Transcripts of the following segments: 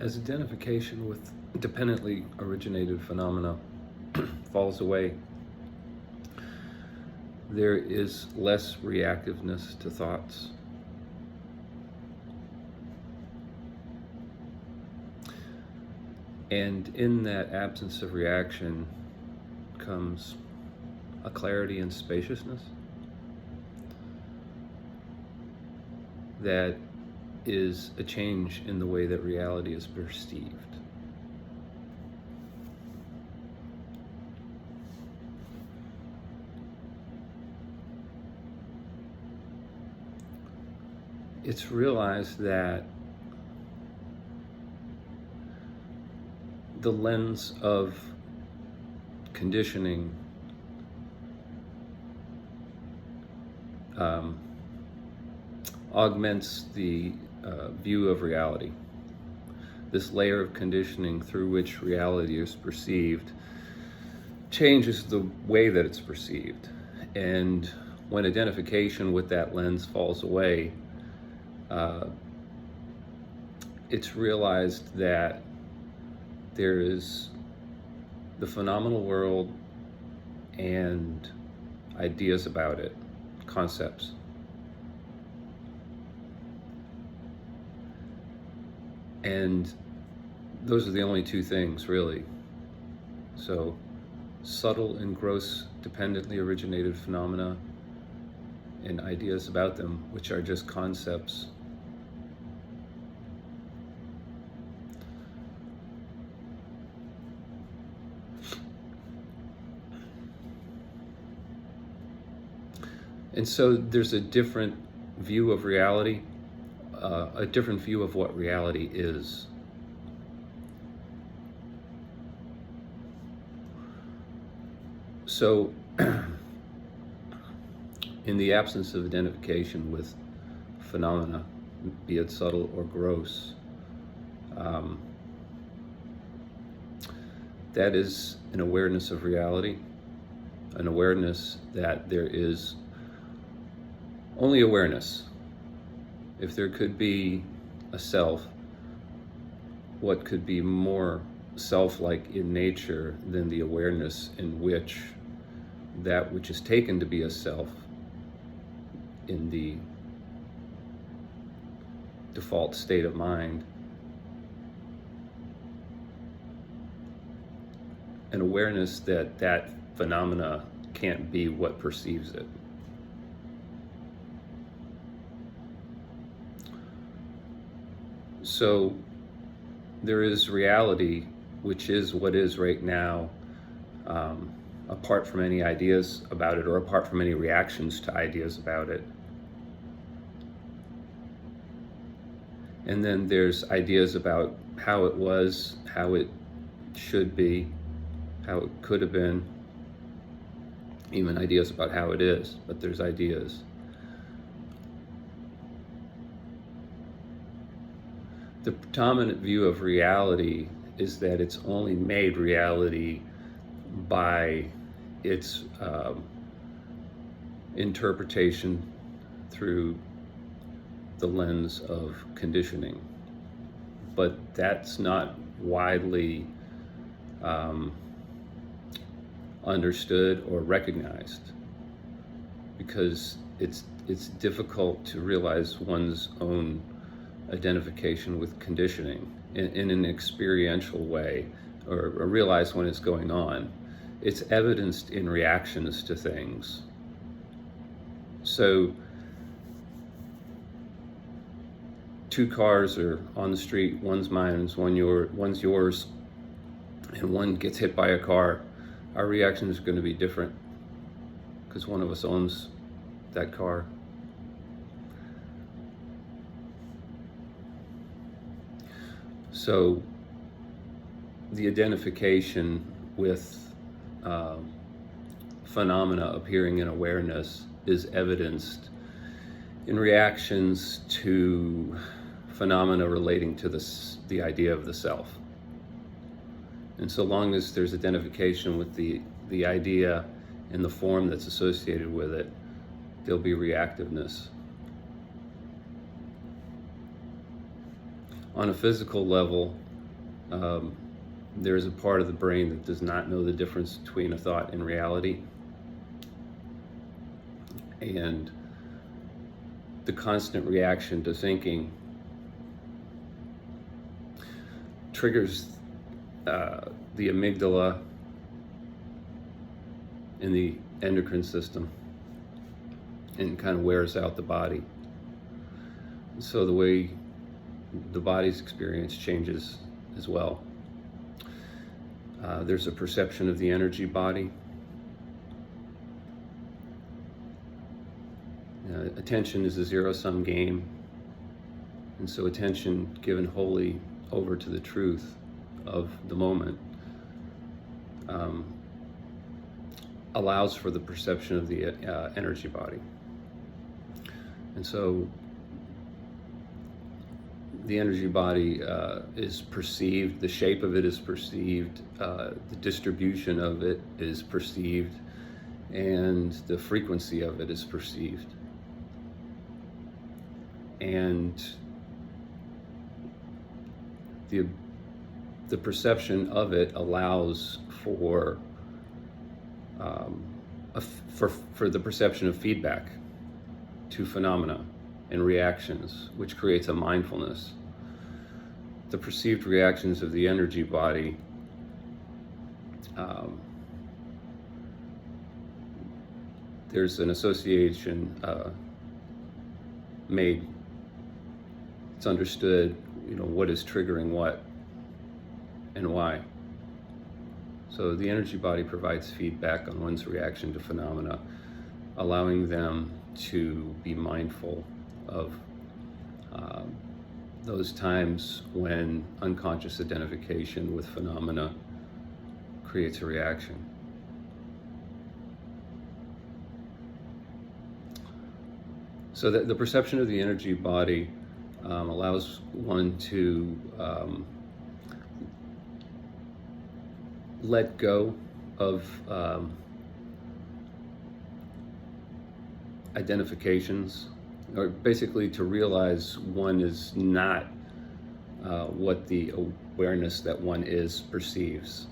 As identification with dependently originated phenomena falls away, there is less reactiveness to thoughts. And in that absence of reaction comes a clarity and spaciousness that is a change in the way that reality is perceived. It's realized that the lens of conditioning augments the view of reality. This layer of conditioning through which reality is perceived changes the way that it's perceived. And when identification with that lens falls away, it's realized that there is the phenomenal world and ideas about it, concepts. And those are the only two things, really. So, subtle and gross dependently originated phenomena and ideas about them, which are just concepts. And so there's a different view of reality, a different view of what reality is. So, in the absence of identification with phenomena, be it subtle or gross, that is an awareness of reality, an awareness that there is only awareness. If there could be a self, what could be more self-like in nature than the awareness in which that which is taken to be a self in the default state of mind, an awareness that that phenomena can't be what perceives it. So there is reality, which is what is right now, apart from any ideas about it or apart from any reactions to ideas about it. And then there's ideas about how it was, how it should be, how it could have been, even ideas about how it is, but there's ideas. The predominant view of reality is that it's only made reality by its interpretation through the lens of conditioning. But that's not widely understood or recognized, because it's difficult to realize one's own identification with conditioning in an experiential way, or realize when it's going on. It's evidenced in reactions to things. So two cars are on the street, one's mine, one's yours, and one gets hit by a car. Our reaction is going to be different because one of us owns that car. So the identification with phenomena appearing in awareness is evidenced in reactions to phenomena relating to the idea of the self. And so long as there's identification with the idea and the form that's associated with it, there'll be reactiveness. On a physical level, There is a part of the brain that does not know the difference between a thought and reality. And the constant reaction to thinking triggers the amygdala in the endocrine system and kind of wears out the body. So the way the body's experience changes as well. There's a perception of the energy body. Attention is a zero-sum game, and so attention given wholly over to the truth of the moment allows for the perception of the energy body. And so the energy body is perceived, the shape of it is perceived, the distribution of it is perceived, and the frequency of it is perceived. And the perception of it allows for the perception of feedback to phenomena and reactions, which creates a mindfulness. The perceived reactions of the energy body there's an association made. It's understood, what is triggering what and why. So the energy body provides feedback on one's reaction to phenomena, allowing them to be mindful of those times when unconscious identification with phenomena creates a reaction. So the perception of the energy body allows one to let go of identifications, or basically to realize one is not what the awareness that one is perceives.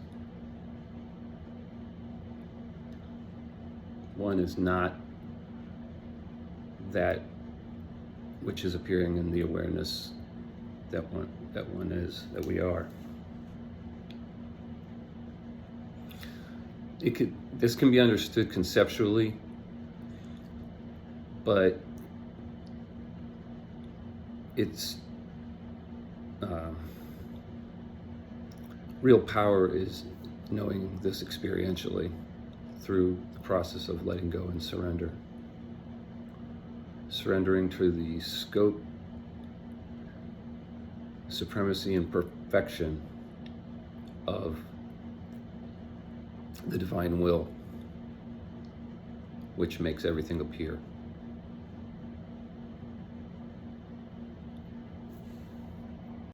One is not that which is appearing in the awareness that one is, that we are. This can be understood conceptually, but it's real power is knowing this experientially through the process of letting go and surrender. Surrendering to the scope, supremacy, and perfection of the divine will, which makes everything appear.